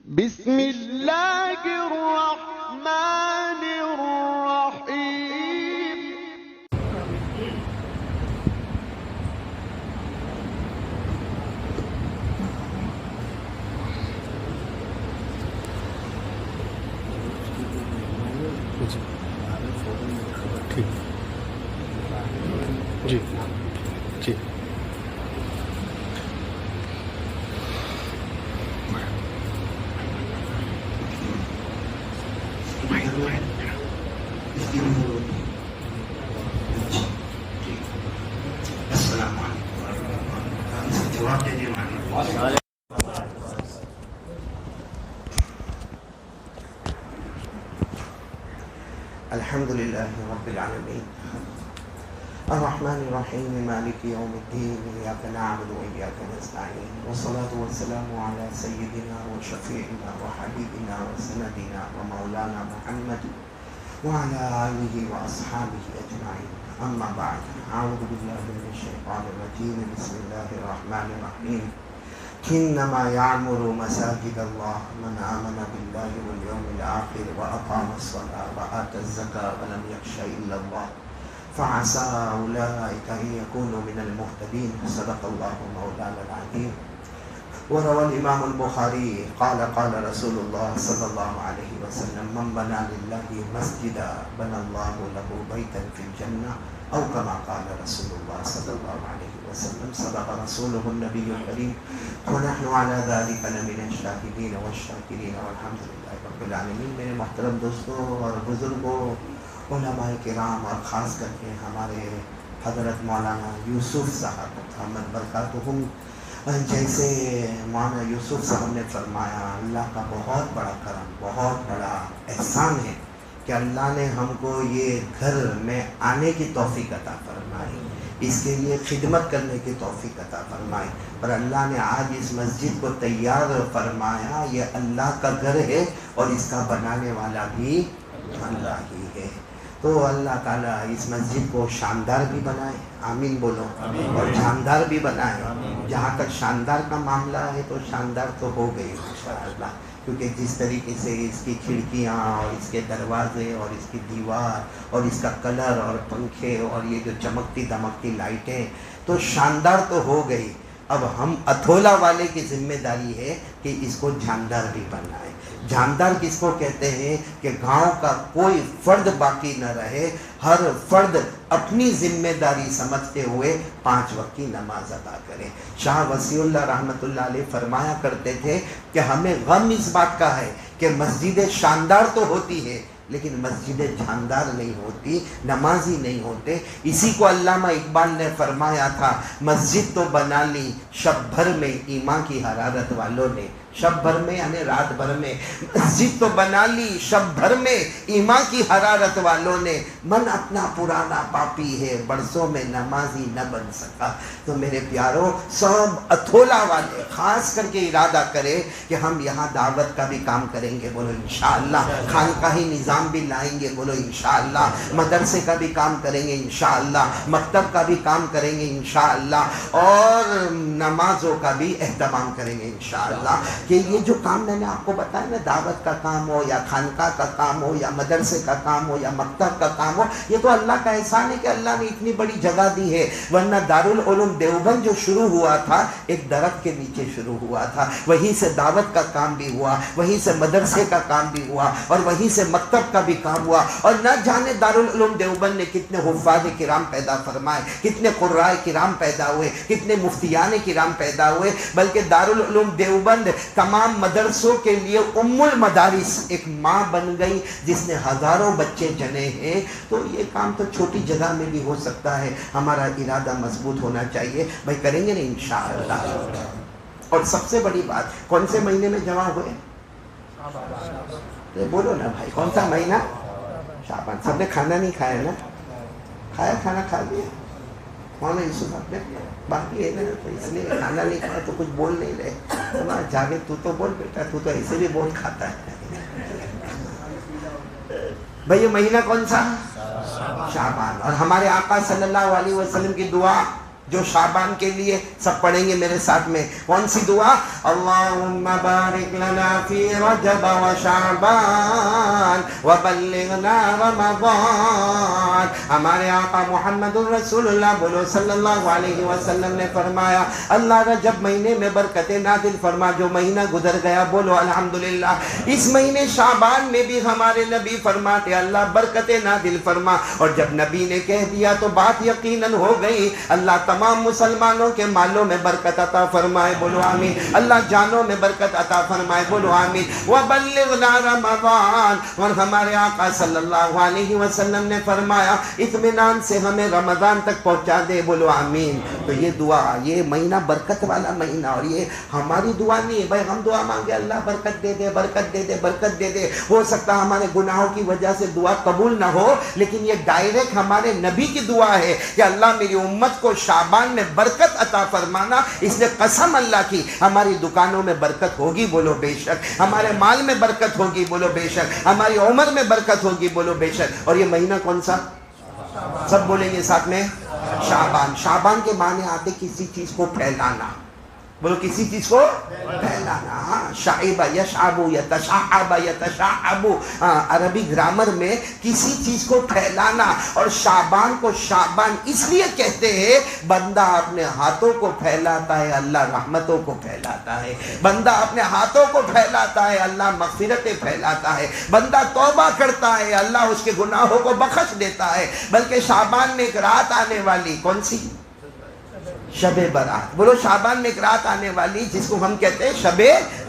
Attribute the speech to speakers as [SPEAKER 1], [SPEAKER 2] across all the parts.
[SPEAKER 1] بسم اللہ الرحمن الرحیم۔
[SPEAKER 2] جی جی
[SPEAKER 3] السلام علیکم جواب دے دیں الحمد للہ رب العالمین الرحمن الرحیم مالک یوم الدین ایاک نعبد و ایاک نستعین والصلاة والسلام علی سیدنا و شفیعنا و حبیبنا و سندنا و مولانا محمد وعلى آلہ و اصحابہ اجمعین اما بعد اعوذ باللہ من الشیطان الرجیم بسم اللہ الرحمن الرحیم انما يعمر مساجد الله من آمن بالله واليوم الآخر وأقام الصلاة وآتى الزكاة ولم يخش إلا الله فعسى أولئك أن يكونوا من المهتدين صدق الله مولانا العظيم. وروى الإمام البخاري قال قال رسول الله صلى الله عليه وسلم من بنى لله مسجدا بنى الله له بيتا في الجنة أو كما قال رسول الله صلى الله عليه وسلم صدق رسوله النبي الكريم ونحن على ذلك لمن الشاهدين والشاكرين والحمد لله رب العالمين. میرے محترم دوستوں اور بزرگوں، علماء کرام اور خاص کر کے ہمارے حضرت مولانا یوسف صاحب محمد برکاتہم، جیسے مولانا یوسف صاحب نے فرمایا، اللہ کا بہت بڑا کرم، بہت بڑا احسان ہے کہ اللہ نے ہم کو یہ گھر میں آنے کی توفیق عطا فرمائی، اس کے لیے خدمت کرنے کی توفیق عطا فرمائی، اور اللہ نے آج اس مسجد کو تیار فرمایا. یہ اللہ کا گھر ہے اور اس کا بنانے والا بھی اللہ ہی ہے. تو اللہ تعالیٰ اس مسجد کو شاندار بھی بنائے، آمین بولو، اور شاندار بھی بنائے. جہاں تک شاندار کا معاملہ ہے تو شاندار تو ہو گئی انشاءاللہ، کیونکہ جس طریقے سے اس کی کھڑکیاں اور اس کے دروازے اور اس کی دیوار اور اس کا کلر اور پنکھے اور یہ جو چمکتی دمکتی لائٹیں، تو شاندار تو ہو گئی. اب ہم اتھولا والے کی ذمہ داری ہے کہ اس کو جاندار بھی بنائے. جاندار کس کو کہتے ہیں کہ گاؤں کا کوئی فرد باقی نہ رہے، ہر فرد اپنی ذمہ داری سمجھتے ہوئے 5 وقت کی نماز ادا کرے. شاہ وسیع اللہ رحمۃ اللہ علیہ فرمایا کرتے تھے کہ ہمیں غم اس بات کا ہے کہ مسجدیں شاندار تو ہوتی ہے لیکن مسجدیں جاندار نہیں ہوتی، نمازی نہیں ہوتے. اسی کو علامہ اقبال نے فرمایا تھا، مسجد تو بنا لی شب بھر میں ایمان کی حرارت والوں نے. شب بھر میں یعنی رات بھر میں. مسجد تو بنا لی شب بھر میں ایمان کی حرارت والوں نے، من اپنا پرانا پاپی ہے برسوں میں نمازی نہ بن سکا. تو میرے پیاروں، سب اتھولا والے خاص کر کے ارادہ کرے کہ ہم یہاں دعوت کا بھی کام کریں گے، بولو انشاءاللہ. خانقاہی نظام بھی لائیں گے، بولو انشاءاللہ. مدرسے کا بھی کام کریں گے انشاءاللہ، مکتب کا بھی کام کریں گے انشاءاللہ، اور نمازوں کا بھی اہتمام کریں گے انشاءاللہ. کہ یہ جو کام میں نے آپ کو بتایا نا، دعوت کا کام ہو یا خانقاہ کا کام ہو یا مدرسے کا کام ہو یا مکتب کا کام ہو، یہ تو اللہ کا احسان ہے کہ اللہ نے اتنی بڑی جگہ دی ہے. ورنہ دارالعلوم دیوبند جو شروع ہوا تھا ایک درخت کے نیچے شروع ہوا تھا، وہیں سے دعوت کا کام بھی ہوا، وہیں سے مدرسے کا کام بھی ہوا، اور وہیں سے مکتب کا بھی کام ہوا. اور نہ جانے دارالعلوم دیوبند نے کتنے حفاظ کرام پیدا فرمائے، کتنے قراء کرام پیدا ہوئے، کتنے مفتیان کرام پیدا ہوئے. بلکہ دارالعلوم دیوبند تمام مدرسوں کے لیے ام المدارس، ایک ماں بن گئی جس نے ہزاروں بچے جنے ہیں. تو یہ کام تو چھوٹی جگہ میں بھی ہو سکتا ہے. ہمارا ارادہ مضبوط ہونا چاہیے. بھائی کریں گے نا انشاءاللہ. اور سب سے بڑی بات، کون سے مہینے میں جمع ہوئے؟ بولو نا بھائی، کون سا مہینہ؟ شعبان. سب نے کھانا نہیں کھایا نا؟ کھایا، کھانا کھا لیا مولانا یوسف آپ نے؟ باقی ہے نا، تو اس لیے کھانا نہیں کھایا تو کچھ بول نہیں رہے. جاگے تو بول بیٹا، تو ایسے بھی بہت کھاتا ہے. بھائی یہ مہینہ کون سا؟ شعبان. اور ہمارے آقا صلی اللہ علیہ وسلم کی دعا جو شعبان کے لیے سب پڑھیں گے میرے ساتھ میں. کون سی دعا؟ اللہم بارک لنا فی رجب و شعبان وبلغنا رمضان. ہمارے آقا محمد الرسول اللہ بولو صلی اللہ علیہ وسلم نے فرمایا اللہ رجب مہینے میں برکتیں نازل فرما. جو مہینہ گزر گیا بولو الحمدللہ. اس مہینے شعبان میں بھی ہمارے نبی فرماتے اللہ برکتیں نازل فرما. اور جب نبی نے کہہ دیا تو بات یقیناً ہو گئی. اللہ تمام مسلمانوں کے مالوں میں برکت عطا فرمائے بولو آمین. اللہ جانوں میں برکت عطا فرمائے بولو آمین. وبلغنا رمضان. اور ہمارے آقا صلی اللہ علیہ وسلم نے فرمایا اطمینان سے ہمیں رمضان تک پہنچا دے بولو آمین. تو یہ دعا، یہ مہینہ برکت والا مہینہ، اور یہ ہماری دعا نہیں ہے بھائی ہم دعا مانگے اللہ برکت دے دے برکت دے دے برکت دے دے. ہو سکتا ہمارے گناہوں کی وجہ سے دعا قبول نہ ہو، لیکن یہ ڈائریکٹ ہمارے نبی کی دعا ہے کہ اللہ میری امت کو شعبان میں برکت عطا فرمانا. اس نے قسم اللہ کی ہماری دکانوں میں برکت ہوگی بولو بے شک، ہمارے مال میں برکت ہوگی بولو بے شک، ہماری عمر میں برکت ہوگی بولو بے شک. اور یہ مہینہ کون سا؟ سب بولیں گے ساتھ میں شعبان. شعبان کے معنی آتے کسی چیز کو پھیلانا. بولو کسی چیز کو پھیلانا. شعب یشعب یتشعب یتشعب. عربی گرامر میں کسی چیز کو پھیلانا. اور شعبان کو شعبان اس لیے کہتے ہیں بندہ اپنے ہاتھوں کو پھیلاتا ہے اللہ رحمتوں کو پھیلاتا ہے. بندہ اپنے ہاتھوں کو پھیلاتا ہے اللہ مغفرتیں پھیلاتا ہے. بندہ توبہ کرتا ہے اللہ اس کے گناہوں کو بخش دیتا ہے. بلکہ شعبان میں ایک رات آنے والی کون سی؟ شب برات. بولو شعبان میں ایک رات آنے والی جس کو ہم کہتے ہیں شب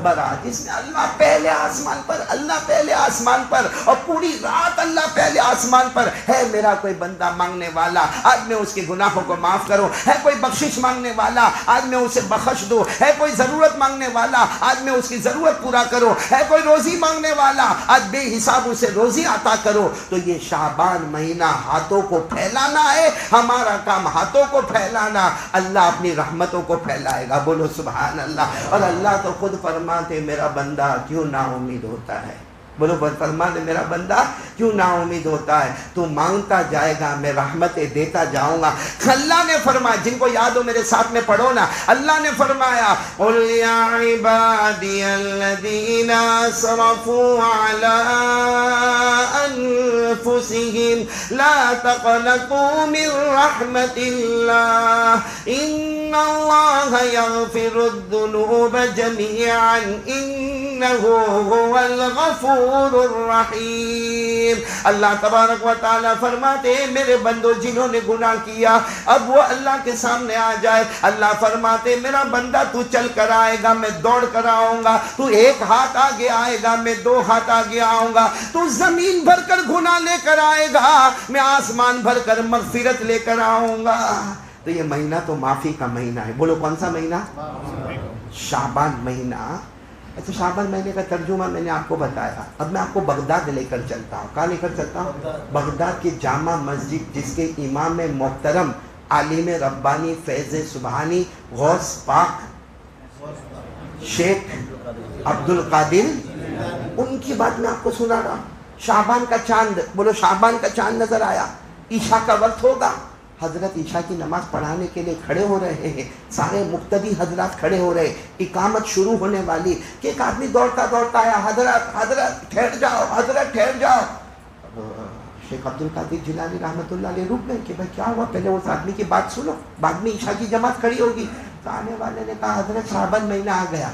[SPEAKER 3] برات، جس میں اللہ پہلے آسمان پر، اللہ پہلے آسمان پر، اور پوری رات اللہ پہلے آسمان پر ہے. میرا کوئی بندہ مانگنے والا آج میں اس کے گناہوں کو معاف کروں. ہے کوئی بخشش مانگنے والا آج میں اسے بخش دوں. ہے کوئی ضرورت مانگنے والا آج میں اس کی ضرورت پورا کروں. ہے کوئی روزی مانگنے والا آج بے حساب اسے روزی عطا کرو. تو یہ شعبان مہینہ ہاتھوں کو پھیلانا ہے. ہمارا کام ہاتھوں کو پھیلانا. اللہ اپنی رحمتوں کو پھیلائے گا بولو سبحان اللہ. اور اللہ تو خود فرماتے میرا بندہ کیوں نا امید ہوتا ہے. بولو فرماتے میرا بندہ کیوں نا امید ہوتا ہے. تو مانگتا جائے گا میں رحمتیں دیتا جاؤں گا. اللہ نے فرمایا جن کو یاد ہو میرے ساتھ میں پڑھو نا. اللہ نے فرمایا قل یا عبادی الذین اسرفوا علی انفسهم لا تقنطوا من رحمت اللہ ان اللہ یغفر الذنوب جميعا انہ هو الغفور الرحیم. اللہ تبارک و تعالیٰ فرماتے میرے بندو جنہوں نے گناہ کیا اب وہ اللہ کے سامنے آ جائے. اللہ فرماتے میرا بندہ تو چل کر آئے گا میں دوڑ کر آؤں گا. تو ایک ہاتھ آگے آئے گا میں دو ہاتھ آگے آؤں گا. تو زمین بھر کر گناہ لے کر آئے گا میں آسمان بھر کر مغفرت لے کر آؤں گا. تو یہ مہینہ تو معافی کا مہینہ ہے. بولو کون سا مہینہ؟ شعبان مہینہ. اچھا شعبان مہینے کا ترجمہ میں نے آپ کو بتایا. اب میں آپ کو بغداد لے کر چلتا ہوں. کہاں لے کر چلتا ہوں؟ بغداد کی جامع مسجد جس کے امام محترم عالم ربانی فیض سبحانی غوث پاک شیخ عبد القادر ان کی بات میں آپ کو سنا رہا. شعبان کا چاند. بولو شعبان کا چاند نظر آیا. عشاء کا وقت ہوگا. حضرت عشاء کی نماز پڑھانے کے لیے کھڑے ہو رہے ہیں. سارے مقتدی حضرات کھڑے ہو رہے. اقامت شروع ہونے والی کہ ایک آدمی دوڑتا دوڑتا آیا. حضرت ٹھہر جاؤ حضرت ٹھہر جاؤ. شیخ عبد القادر جیلانی رحمۃ اللہ علیہ رک گئے کہ بھائی کیا ہوا پہلے اس آدمی کی بات سنو بعد میں عشاء کی جماعت کھڑی ہوگی. تو آنے والے نے کہا حضرت شعبان مہینہ آ گیا.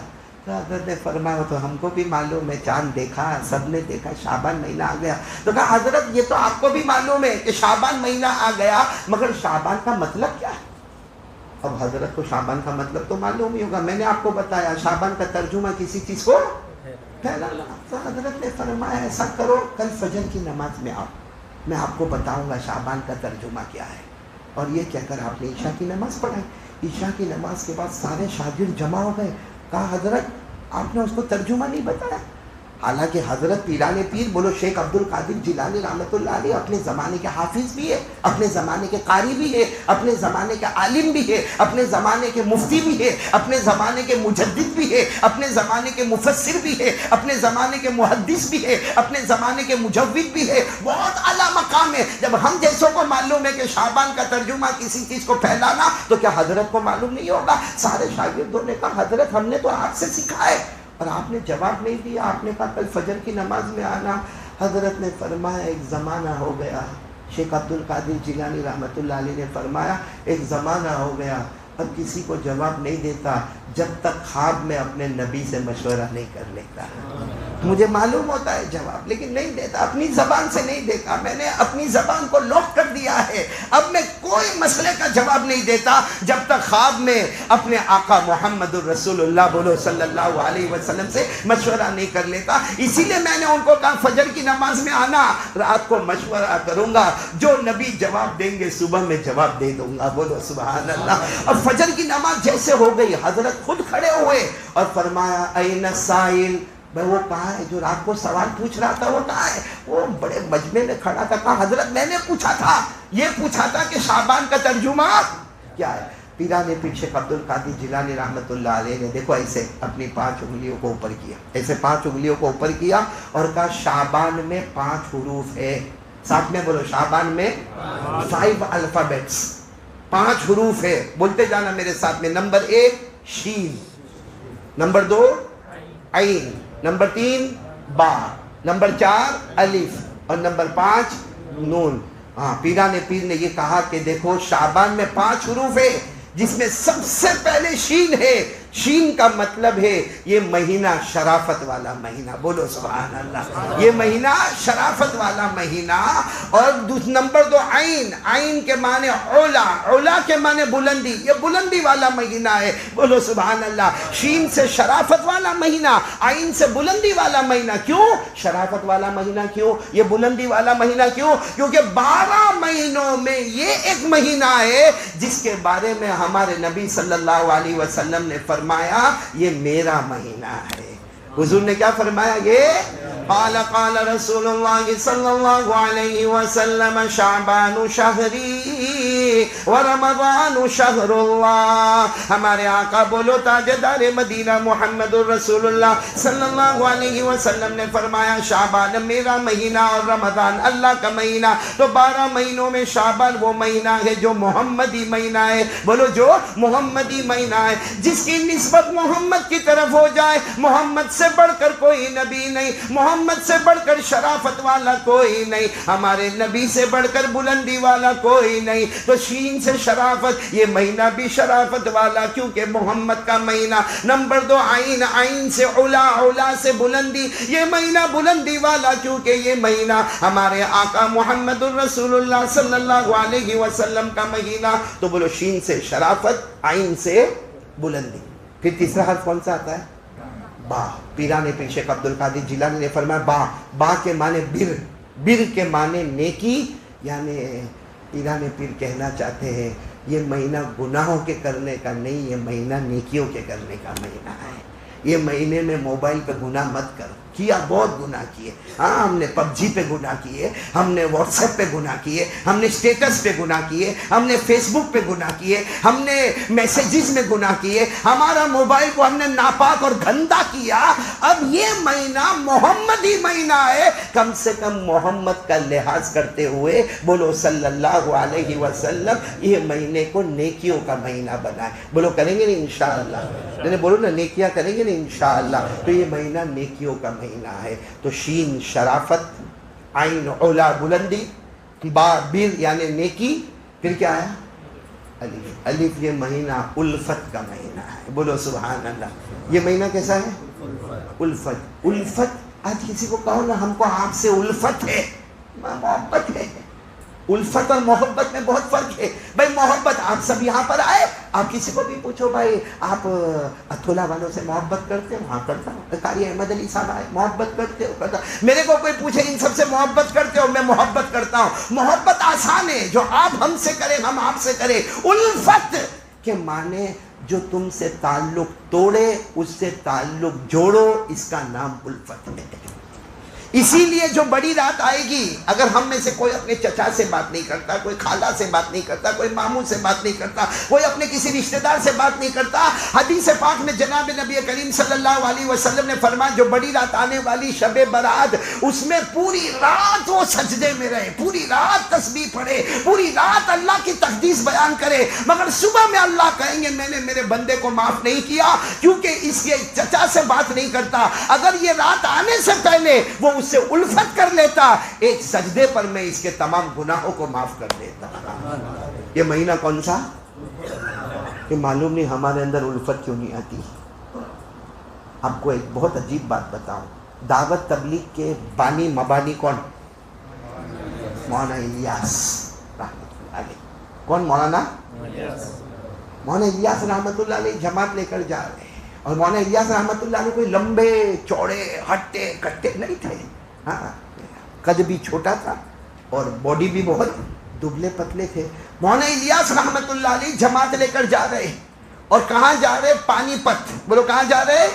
[SPEAKER 3] تو حضرت نے فرمایا تو ہم کو بھی معلوم ہے چاند دیکھا سب نے دیکھا شعبان مہینہ آ گیا. تو کہا حضرت یہ تو آپ کو بھی معلوم ہے کہ شعبان مہینہ آ گیا مگر شعبان کا مطلب کیا ہے؟ اب حضرت کو شعبان کا مطلب تو معلوم ہی ہوگا. میں نے آپ کو بتایا شعبان کا ترجمہ کسی چیز کو پھیلانا. تو حضرت نے فرمایا ایسا کرو کل فجر کی نماز میں آؤ میں آپ کو بتاؤں گا شعبان کا ترجمہ کیا ہے. اور یہ کہہ کر آپ نے عشاء کی نماز پڑھائی. عشاء کی نماز کے بعد سارے شاگرد جمع ہو گئے. کہا حضرت آپ نے اس کو ترجمہ نہیں بتایا. حالانکہ حضرت پیران پیر بولو شیخ عبد القادر جیلانی رحمۃ اللہ علیہ اپنے زمانے کے حافظ بھی ہے، اپنے زمانے کے قاری بھی ہے، اپنے زمانے کے عالم بھی ہے، اپنے زمانے کے مفتی بھی ہے، اپنے زمانے کے مجدد بھی ہے، اپنے زمانے کے مفسر بھی ہے، اپنے زمانے کے محدث بھی ہے، اپنے زمانے کے مجود بھی ہے، بہت اعلیٰ مقام ہے۔ جب ہم جیسوں کو معلوم ہے کہ شعبان کا ترجمہ کسی چیز کو پھیلانا، تو کیا حضرت کو معلوم نہیں ہوگا؟ سارے شاگردوں نے کہا حضرت ہم نے تو آپ سے سیکھا ہے، اور آپ نے جواب نہیں دیا۔ آپ نے کہا کل فجر کی نماز میں آنا۔ حضرت نے فرمایا ایک زمانہ ہو گیا، شیخ عبد القادر جیلانی رحمۃ اللہ علیہ نے فرمایا ایک زمانہ ہو گیا، اب کسی کو جواب نہیں دیتا جب تک خواب میں اپنے نبی سے مشورہ نہیں کر لیتا۔ مجھے معلوم ہوتا ہے جواب، لیکن نہیں دیتا، اپنی زبان سے نہیں دیتا۔ میں نے اپنی زبان کو لاک کر دیا ہے، اب میں کوئی مسئلے کا جواب نہیں دیتا جب تک خواب میں اپنے آقا محمد الرسول اللہ بولو صلی اللہ علیہ وسلم سے مشورہ نہیں کر لیتا۔ اسی لیے میں نے ان کو کہا فجر کی نماز میں آنا، رات کو مشورہ کروں گا، جو نبی جواب دیں گے صبح میں جواب دے دوں گا، بولو سبحان اللہ۔ اب فجر کی نماز جیسے ہو گئی، حضرت خود کھڑے ہوئے اور فرمایا این السائل، بھائی وہ کہاں ہے جو رات کو سوال پوچھ رہا تھا، وہ کہاں ہے؟ وہ بڑے مجمع میں کھڑا تھا۔ کہا حضرت میں نے پوچھا تھا، یہ پوچھا تھا کہ شعبان کا ترجمہ کیا ہے؟ پیران پیر شیخ عبد القادر جیلانی رحمۃ اللہ علیہ نے دیکھو ایسے اپنی 5 انگلیوں کو اوپر کیا، ایسے 5 انگلیوں کو اوپر کیا اور کہا شعبان میں 5 حروف ہے، ساتھ میں بولو شعبان میں 5 الفابیٹس، 5 حروف ہے، بولتے جانا میرے ساتھ میں۔ نمبر 1 شین، نمبر 2 عین، نمبر 3 با، نمبر 4 الف اور نمبر 5 نون۔ ہاں پیران پیر نے یہ کہا کہ دیکھو شعبان میں 5 حروف ہے، جس میں سب سے پہلے شین ہے۔ شین کا مطلب ہے یہ مہینہ شرافت والا مہینہ، بولو سبحان اللہ، یہ مہینہ شرافت والا مہینہ۔ اور نمبر 2 عین، عین کے معنی علا، علا کے معنی بلندی، یہ بلندی والا مہینہ ہے، بولو سبحان اللہ۔ شین سے شرافت والا مہینہ، عین سے بلندی والا مہینہ۔ کیوں شرافت والا مہینہ؟ کیوں یہ بلندی والا مہینہ؟ کیوں؟ کیونکہ 12 مہینوں میں یہ ایک مہینہ ہے جس کے بارے میں ہمارے نبی صلی اللہ علیہ وسلم نے فرمایا یہ میرا مہینہ ہے۔ حضور نے کیا فرمایا؟ یہ قال قال رسول اللہ صلی اللہ علیہ وسلم شعبان شہری ورمضان شہر اللہ۔ ہمارے آقا بولو تاجدار مدینہ محمد الرسول اللہ صلی اللہ علیہ وسلم نے فرمایا شعبان میرا مہینہ اور رمضان اللہ کا مہینہ۔ تو 12 مہینوں میں شعبان وہ مہینہ ہے جو محمدی مہینہ ہے، بولو جو محمدی مہینہ ہے، جس کی نسبت محمد کی طرف ہو جائے۔ محمد سے بڑھ کر کوئی نبی نہیں، محمد سے بڑھ کر شرافت والا کوئی نہیں، ہمارے نبی سے بڑھ کر بلندی والا کوئی نہیں۔ تو شین سے شرافت، یہ مہینہ بھی شرافت والا کیونکہ محمد کا مہینہ۔ نمبر 2 عین، عین سے علا، علا سے بلندی، یہ مہینہ بلندی والا کیونکہ یہ مہینہ ہمارے آقا محمد الرسول اللہ صلی اللہ علیہ وسلم کا مہینہ۔ تو بولو شین سے شرافت، عین سے بلندی۔ پھر تیسرا حرف کون سا آتا ہے؟ با۔ پیران پیر شیخ عبد القادر جیلانی نے فرمایا با، با کے معنی بر، بر کے معنی نیکی، یعنی پیران پیر کہنا چاہتے ہیں یہ مہینہ گناہوں کے کرنے کا نہیں، یہ مہینہ نیکیوں کے کرنے کا مہینہ ہے۔ یہ مہینے میں موبائل پہ گناہ مت کرو، کیا بہت گناہ کیے، ہاں ہم نے پب جی پہ گناہ کیے، ہم نے واٹس ایپ پہ گناہ کیے، ہم نے اسٹیٹس پہ گناہ کیے، ہم نے فیس بک پہ گناہ کیے، ہم نے میسیجز میں گناہ کیے، ہمارا موبائل کو ہم نے ناپاک اور گندا کیا۔ اب یہ مہینہ محمدی مہینہ ہے، کم سے کم محمد کا لحاظ کرتے ہوئے بولو صلی اللہ علیہ وسلم یہ مہینے کو نیکیوں کا مہینہ بنائے۔ بولو کریں گے نہیں انشاءاللہ؟ بولو نا نیکیاں کریں گے نہیں انشاءاللہ؟ تو یہ مہینہ نیکیوں کا مہینہ ہے۔ تو شین شرافت، عین علا بلندی، با بر یعنی نیکی، پھر کیا ہے؟ الف، الف یہ مہینہ الفت کا مہینہ ہے، بولو سبحان اللہ۔ یہ مہینہ کیسا ہے؟ الفت۔ الفت، آج کسی کو کہو نا ہم کو آپ سے الفت ہے، محبت ہے۔ الفت اور محبت میں بہت فرق ہے بھائی۔ محبت، آپ سب یہاں پر آئے، آپ کسی کو بھی پوچھو بھائی آپ اتھولا والوں سے محبت کرتے ہو؟ ہاں کرتا ہوں۔ قاری احمد علی صاحب آئے، محبت کرتے ہو؟ کرتا ہوں۔ میرے کو کوئی پوچھے ان سب سے محبت کرتے ہو؟ میں محبت کرتا ہوں۔ محبت آسان ہے، جو آپ ہم سے کریں ہم آپ سے کریں۔ الفت کے معنی جو تم سے تعلق توڑے اس سے تعلق جوڑو، اس کا نام الفت ہے۔ اسی لیے جو بڑی رات آئے گی، اگر ہم میں سے کوئی اپنے چچا سے بات نہیں کرتا، کوئی خالہ سے بات نہیں کرتا، کوئی ماموں سے بات نہیں کرتا، کوئی اپنے کسی رشتہ دار سے بات نہیں کرتا، حدیث پاک میں جناب نبی کریم صلی اللہ علیہ وسلم نے فرمایا جو بڑی رات آنے والی شب برات، اس میں پوری رات وہ سجدے میں رہے، پوری رات تسبیح پڑھے، پوری رات اللہ کی تقدیس بیان کرے، مگر صبح میں اللہ کہیں گے میں نے میرے بندے کو معاف نہیں کیا کیونکہ اس کے چچا سے بات نہیں کرتا، اگر یہ رات آنے سے پہلے وہ اس سے الفت کر لیتا، ایک سجدے پر میں اس کے تمام گناہوں کو معاف کر دیتا۔ یہ مہینہ کون سا؟ کہ معلوم نہیں ہمارے اندر الفت کیوں نہیں آتی۔ آپ کو ایک بہت عجیب بات بتاؤں، دعوت تبلیغ کے بانی مبانی کون؟ مولانا الیاس رحمۃ اللہ علیہ۔ کون مولانا؟ مولانا الیاس رحمۃ اللہ علیہ جماعت لے کر جا رہے ہیں، اور مولانا الیاس رحمۃ اللہ علیہ کوئی لمبے چوڑے ہٹے کٹے نہیں تھے، ہاں قد بھی چھوٹا تھا اور باڈی بھی بہت دبلے پتلے تھے۔ مولانا الیاس رحمۃ اللہ علیہ جماعت لے کر جا رہے، اور کہاں جا رہے؟ پانی پت۔ بولو کہاں جا رہے؟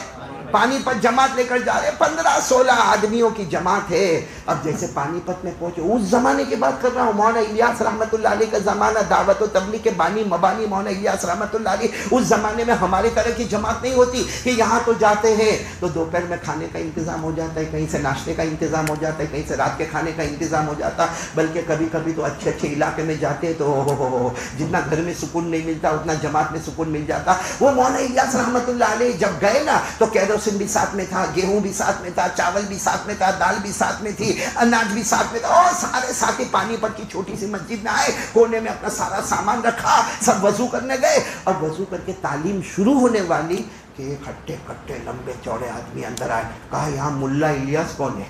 [SPEAKER 3] پانی پت جماعت لے کر جا رہے، 15-16 آدمیوں کی جماعت ہے۔ اب جیسے پانی پت میں پہنچے، اس زمانے کی بات کر رہا ہوں، مولانا الیاس رحمۃ اللہ علیہ کا زمانہ، دعوت و تبلیغ کے بانی مبانی مولانا الیاس رحمۃ اللہ علیہ۔ اس زمانے میں ہماری طرح کی جماعت نہیں ہوتی کہ یہاں تو جاتے ہیں تو دوپہر میں کھانے کا انتظام ہو جاتا ہے، کہیں سے ناشتے کا انتظام ہو جاتا ہے، کہیں سے رات کے کھانے کا انتظام ہو جاتا، بلکہ کبھی کبھی تو اچھے اچھے علاقے میں جاتے تو جتنا گھر میں سکون نہیں ملتا اتنا جماعت میں سکون مل جاتا۔ وہ مولانا الیاس رحمۃ اللہ علیہ جب گئے نا تو کیروسن بھی ساتھ میں تھا، گیہوں بھی ساتھ میں تھا، چاول بھی ساتھ میں تھا، دال بھی ساتھ میں تھی، اناج بھی ساتھ میں تھا، اور سارے ساتھی پانی پت کی چھوٹی سی مسجد میں آئے، کونے میں اپنا سارا سامان رکھا، سب وضو کرنے گئے، اور وضو کر کے تعلیم شروع ہونے والی کہ ایک ہٹے کٹے لمبے چوڑے آدمی اندر آئے، کہا یہاں ملا الیاس کون ہے؟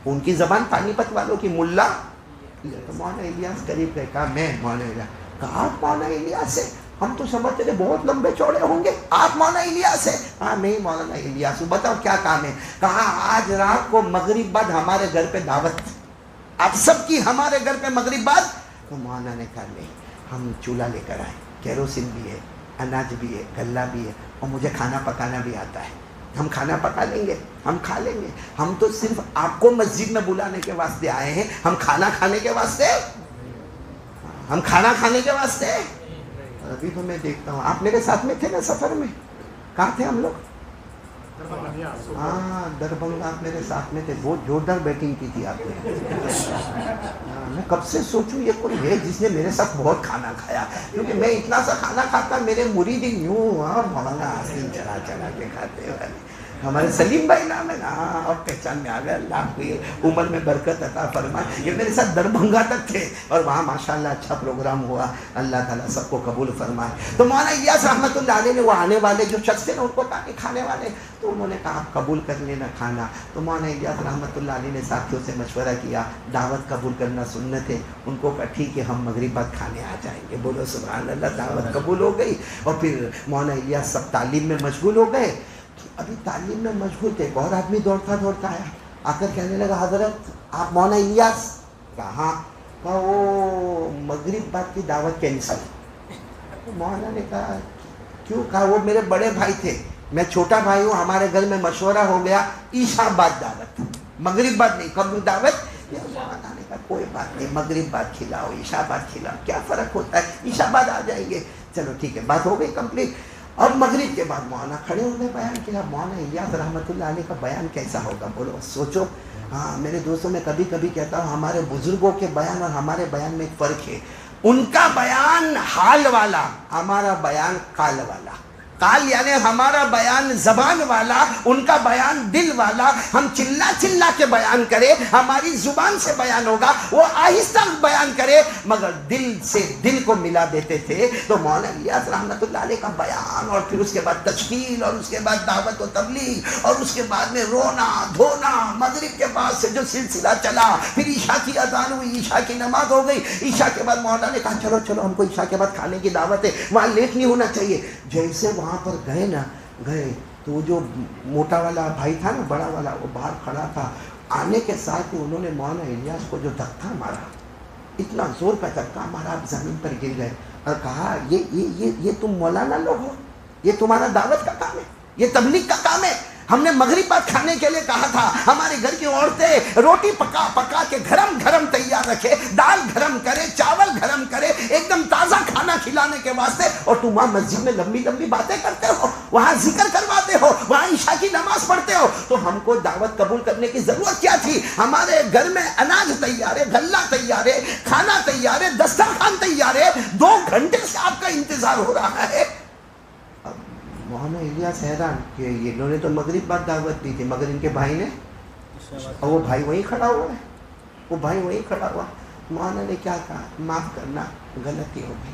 [SPEAKER 3] ان کی زبان پانی پت والوں کی ملا، تو مولانا الیاس قریب گئے، کہا میں مولانا الیاس۔ کہا آپ مولانا الیاس ہے؟ ہم تو سمجھتے تھے بہت لمبے چوڑے ہوں گے، آپ مولانا الیاس ہے؟ ہاں نہیں مولانا الیاس ہوں، بتاؤ کیا کام ہے؟ کہا آج رات کو مغرب بعد ہمارے گھر پہ دعوت، آپ سب کی ہمارے گھر پہ مغرب بعد۔ تو مولانا نے کہا نہیں، ہم چولہا لے کر آئے، کیروسن بھی ہے، اناج بھی ہے، غلہ بھی ہے، اور مجھے کھانا پکانا بھی آتا ہے، ہم کھانا پکا لیں گے، ہم کھا لیں گے، ہم تو صرف آپ کو مسجد میں بلانے کے واسطے آئے ہیں، ہم کھانا کھانے کے واسطے، ہم کھانا کھانے کے واسطے۔ ابھی تو میں دیکھتا ہوں آپ میرے ساتھ میں تھے نا سفر میں، کہاں تھے ہم لوگ؟ ہاں دربھنگا آپ میرے ساتھ میں تھے، بہت زوردار بیٹنگ کی تھی آپ نے۔ میں کب سے سوچوں یہ کوئی ہے جس نے میرے ساتھ بہت کھانا کھایا، کیونکہ میں اتنا سا کھانا کھاتا، میرے مرید یوں مولانا آسین چلا چلا کے کھاتے والے۔ ہمارے سلیم بھائی نام ہے نا، اور پہچان میں آ گیا، اللہ کی عمر میں برکت عطا فرمائے۔ یہ میرے ساتھ دربھنگا تک تھے، اور وہاں ماشاءاللہ اچھا پروگرام ہوا، اللہ تعالیٰ سب کو قبول فرمائے۔ تو مولانا الیاس رحمۃ اللہ علیہ نے وہ آنے والے جو شخص تھے نا ان کو کہا کہ کھانے والے، تو انہوں نے کہا آپ قبول کر لینا کھانا۔ تو مولانا الیاس رحمۃ اللہ علیہ نے ساتھیوں سے مشورہ کیا، دعوت قبول کرنا سنت ہے، ان کو کہا ٹھیک ہے ہم مغرب بعد کھانے آ جائیں گے۔ بولو سبحان اللہ، دعوت قبول ہو گئی، اور پھر مولانا الیاس سب تعلیم میں مشغول ہو گئے۔ ابھی تعلیم میں مشغول تھے، ایک اور آدمی دوڑتا آیا، آ کر کہنے لگا حضرت آپ مولانا الیاس؟ کہاں؟ کہا وہ مغرب بعد کی دعوت کینسل۔ مولانا نے کہا کیوں؟ کہا وہ میرے بڑے بھائی تھے، میں چھوٹا بھائی ہوں، ہمارے گھر میں مشورہ ہو گیا عشاء بعد دعوت، مغرب بعد نہیں، کب دعوت؟ مولانا نے کہا کوئی بات نہیں، مغرب بعد کھلاؤ، عشاء بعد کھلاؤ، کیا فرق ہوتا ہے، عشاء بعد آ جائیں گے۔ چلو ٹھیک ہے، بات ہو گئی کمپلیٹ۔ اب مغرب کے بعد مولانا کھڑے ہوئے بیان کیا، مولانا الیاس رحمۃ اللہ علیہ کا بیان کیسا ہوگا؟ بولو سوچو۔ ہاں میرے دوستوں میں کبھی کبھی کہتا ہوں ہمارے بزرگوں کے بیان اور ہمارے بیان میں ایک فرق ہے، ان کا بیان حال والا، ہمارا بیان قال والا۔ قال یعنی ہمارا بیان زبان والا، ان کا بیان دل والا۔ ہم چلا چلا کے بیان کرے، ہماری زبان سے بیان ہوگا، وہ آہستہ بیان کرے مگر دل سے دل کو ملا دیتے تھے۔ تو مولانا الیاس رحمۃ اللہ علیہ کا بیان، اور پھر اس کے بعد تشکیل، اور اس کے بعد دعوت و تبلیغ، اور اس کے بعد میں رونا دھونا، مغرب کے بعد سے جو سلسلہ چلا، پھر عشاء کی اذان ہوئی، عشاء کی نماز ہو گئی، عشاء کے بعد مولانا نے کہا چلو چلو ہم کو عشاء کے بعد کھانے کی دعوت ہے، وہاں لیٹ نہیں ہونا چاہیے۔ جیسے وہاں پر گئے تو وہ جو موٹا والا بھائی تھا نا، بڑا والا، وہ باہر کھڑا تھا، آنے کے ساتھ ہی انہوں نے مولانا الیاس کو جو دھکا مارا، اتنا زور کا دھکا مارا آپ زمین پر گر گئے، اور کہا یہ تم مولانا لوگ ہو، یہ تمہارا دعوت کا کام ہے، یہ تبلیغ کا کام ہے؟ ہم نے مغرب بعد کھانے کے لیے کہا تھا ہمارے گھر کی عورتیں روٹی پکا پکا کے گرم گرم تیار رکھے، دال گرم کرے، چاول گرم کرے، ایک دم تازہ کھانا کھلانے کے واسطے، اور تم وہاں مسجد میں لمبی لمبی باتیں کرتے ہو، وہاں ذکر کرواتے ہو، وہاں عشاء کی نماز پڑھتے ہو. تو ہم کو دعوت قبول کرنے کی ضرورت کیا تھی؟ ہمارے گھر میں اناج تیار ہے، غلہ تیار ہے، کھانا تیار ہے، دسترخوان تیار ہے، 2 گھنٹے سے آپ کا انتظار ہو رہا ہے. مولانا الیاس حیران کہ انہوں نے تو مغرب بعد دعوت دی تھی، مگر ان کے بھائی نے، اور وہ بھائی وہیں کھڑا ہوا ہے، وہ بھائی وہیں کھڑا ہوا. مولانا نے کیا کہا؟ معاف کرنا، غلطی ہو گئی،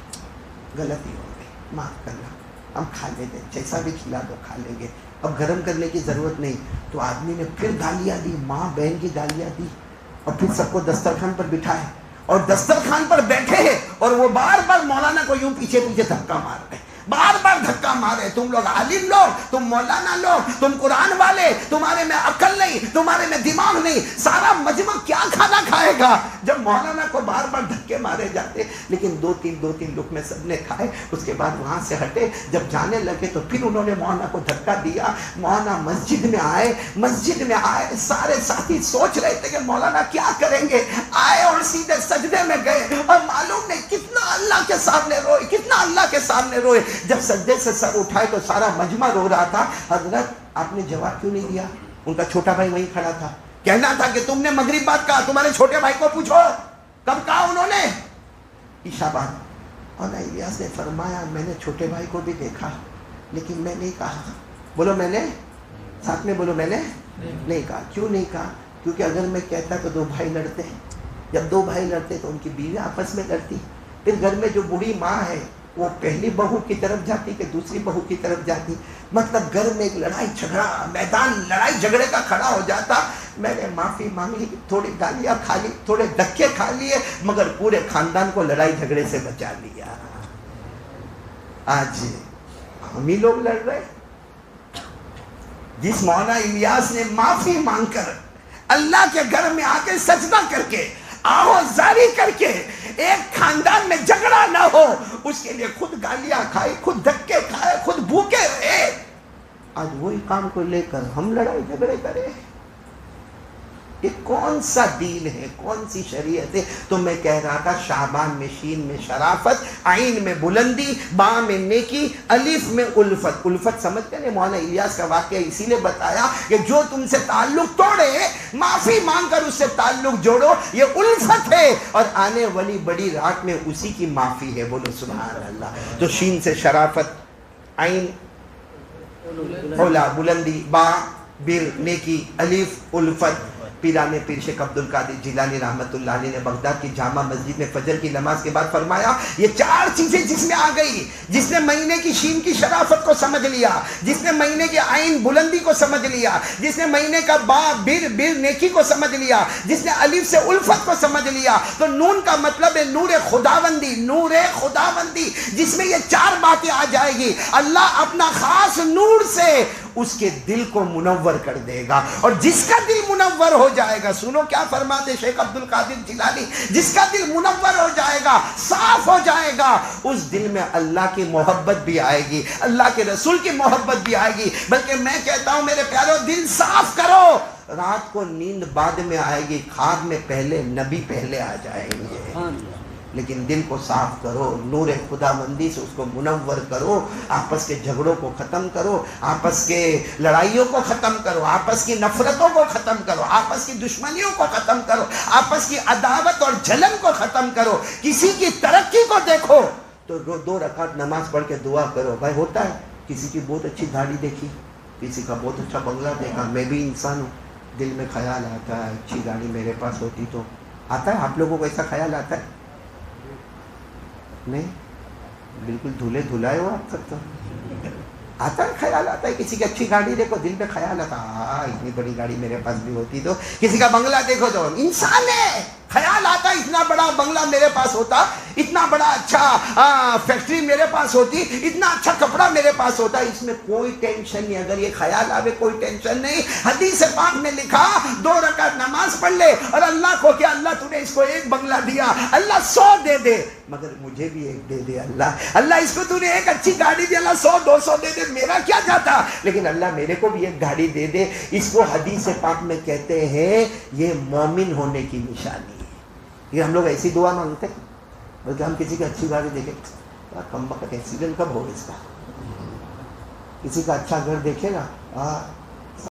[SPEAKER 3] غلطی ہو گئی، معاف کرنا، ہم کھا لیں گے، جیسا بھی کھلا دو کھا لیں گے، اب گرم کرنے کی ضرورت نہیں. تو آدمی نے پھر گالیاں دی، ماں بہن کی گالیاں دی، اور پھر سب کو دسترخوان پر بٹھائے، اور دسترخوان پر بیٹھے ہیں، اور وہ بار بار مولانا کو یوں پیچھے پیچھے دھکا مار رہے، بار بار دھکا مارے. تم لوگ عالم لوگ، تم مولانا لوگ، تم قرآن والے، تمہارے میں عقل نہیں، تمہارے میں دماغ نہیں، سارا مجمع کیا کھانا کھائے گا جب مولانا کو بار بار دھکے مارے جاتے. لیکن دو تین لقمے سب نے کھائے، اس کے بعد وہاں سے ہٹے. جب جانے لگے تو پھر انہوں نے مولانا کو دھکا دیا. مولانا مسجد میں آئے، سارے ساتھی سوچ رہے تھے کہ مولانا کیا کریں گے. آئے اور سیدھے سجدے میں گئے، اور معلوم نہیں کتنا اللہ کے سامنے روئے، کتنا اللہ کے سامنے روئے. جب سجدے سے سر اٹھائے تو سارا مجمع رو رہا تھا. حضرت آپ نے جواب کیوں نہیں دیا؟ ان کا چھوٹا بھائی وہیں کھڑا تھا. کہنا تھا کہ تم نے مغرب بعد کہا، تمہارے چھوٹے بھائی کو پوچھو کب کہا انہوں نے؟ عشاء بعد. اور الیاس نے فرمایا میں نے چھوٹے بھائی کو بھی دیکھا لیکن میں نہیں کہا. بولو میں نے، ساتھ میں بولو میں نے نہیں کہا. کیوں نہیں کہا؟ کیونکہ اگر میں کہتا تو 2 بھائی لڑتے، جب 2 بھائی لڑتے تو ان کی بیوی آپس میں لڑتی، پھر گھر میں جو بوڑھی ماں ہے وہ پہلی بہو کی طرف جاتی کہ دوسری بہو کی طرف جاتی. مطلب گھر میں ایک لڑائی جھگڑا، میدان لڑائی جھگڑے کا کھڑا ہو جاتا. میں نے معافی مانگی، تھوڑی گالیاں کھا لی، تھوڑے دھکے کھا لیے، مگر پورے خاندان کو لڑائی جھگڑے سے بچا لیا. آج ہم ہی لوگ لڑ رہے. جس مولانا الیاس نے معافی مانگ کر اللہ کے گھر میں آ کے سجدہ کر کے آہوزاری کر کے ایک خاندان میں جھگڑا نہ ہو، اس کے لیے خود گالیاں کھائے، خود دھکے کھائے، خود بھوکے رہے، آج وہی کام کو لے کر ہم لڑائی جھگڑے کریں. یہ کون سا دین ہے، کون سی شریعت ہے؟ تو میں کہہ رہا تھا شعبان میں شین میں شرافت، عین میں بلندی، با میں نیکی، الف میں الفت. الفت سمجھ کر مولانا الیاس کا واقعہ اسی لیے بتایا کہ جو تم سے تعلق توڑے معافی مانگ کر اس سے تعلق جوڑو، یہ الفت ہے، اور آنے والی بڑی رات میں اسی کی معافی ہے. بولو سبحان اللہ. تو شین سے شرافت، عین اولا بلندی، با بر نیکی، الف الفت. پیرانے پیر شیخ عبد القادر جیلانی رحمت اللہ علیہ نے بغداد کی جامع مسجد میں فجر کی نماز کے بعد فرمایا یہ 4 چیزیں جس میں آ گئی، جس نے مہینے کی شین کی شرافت کو سمجھ لیا، جس نے مہینے کی عین بلندی کو سمجھ لیا، جس نے مہینے کا با بر نیکی کو سمجھ لیا، جس نے الف سے الفت کو سمجھ لیا، تو نون کا مطلب ہے نور خداوندی، نور خداوندی، جس میں یہ 4 باتیں آ جائے گی. اللہ اپنا خاص نور سے اس کے دل کو منور کر دے گا، اور جس کا دل منور ہو جائے گا، سنو کیا فرماتے شیخ عبد القادر جیلانی، جس کا دل منور ہو جائے گا، صاف ہو جائے گا، اس دل میں اللہ کی محبت بھی آئے گی، اللہ کے رسول کی محبت بھی آئے گی. بلکہ میں کہتا ہوں میرے پیارو، دل صاف کرو. رات کو نیند بعد میں آئے گی، خواب میں پہلے نبی پہلے آ جائیں گے. لیکن دل کو صاف کرو، نور خداوندی سے اس کو منور کرو، آپس کے جھگڑوں کو ختم کرو، آپس کے لڑائیوں کو ختم کرو، آپس کی نفرتوں کو ختم کرو، آپس کی دشمنیوں کو ختم کرو، آپس کی عداوت اور جلن کو ختم کرو. کسی کی ترقی کو دیکھو تو 2 رکعت نماز پڑھ کے دعا کرو. بھائی ہوتا ہے کسی کی بہت اچھی گاڑی دیکھی، کسی کا بہت اچھا بنگلہ دیکھا، میں بھی انسان ہوں، دل میں خیال آتا ہے اچھی گاڑی میرے پاس ہوتی تو. آتا ہے آپ لوگوں کو ایسا خیال آتا ہے؟ نہیں، بالکل دھلے دھلائے ہو آپ سب. تو آتا ہے خیال، آتا ہے کسی کی اچھی گاڑی دیکھو دل میں خیال آتا اتنی بڑی گاڑی میرے پاس بھی ہوتی تو. کسی کا بنگلہ دیکھو تو انسان ہے خیال آتا اتنا بڑا بنگلہ میرے پاس ہوتا، اتنا بڑا اچھا فیکٹری میرے پاس ہوتی، اتنا اچھا کپڑا میرے پاس ہوتا، اس میں کوئی ٹینشن نہیں. اگر یہ خیال آوے کوئی ٹینشن نہیں. حدیث پاک میں لکھا 2 رکعت نماز پڑھ لے اور اللہ کو کہ اللہ تو نے اس کو 1 بنگلہ دیا، اللہ 100 دے دے مگر مجھے بھی 1 دے دے. اللہ اس کو تو نے 1 اچھی گاڑی دی، اللہ 100 200 دے دے، میرا کیا جاتا، لیکن اللہ میرے کو بھی 1 گاڑی دے دے. اس کو حدیث پاک میں کہتے ہیں یہ مومن ہونے کی نشانی ہے. یہ ہم لوگ ایسی دعا مانگتے ہیں بلکہ ہم کسی کی اچھی گاڑی دیکھیں کم وقت ایکسیڈنٹ کب ہو اس کا، کسی کا اچھا گھر دیکھے گا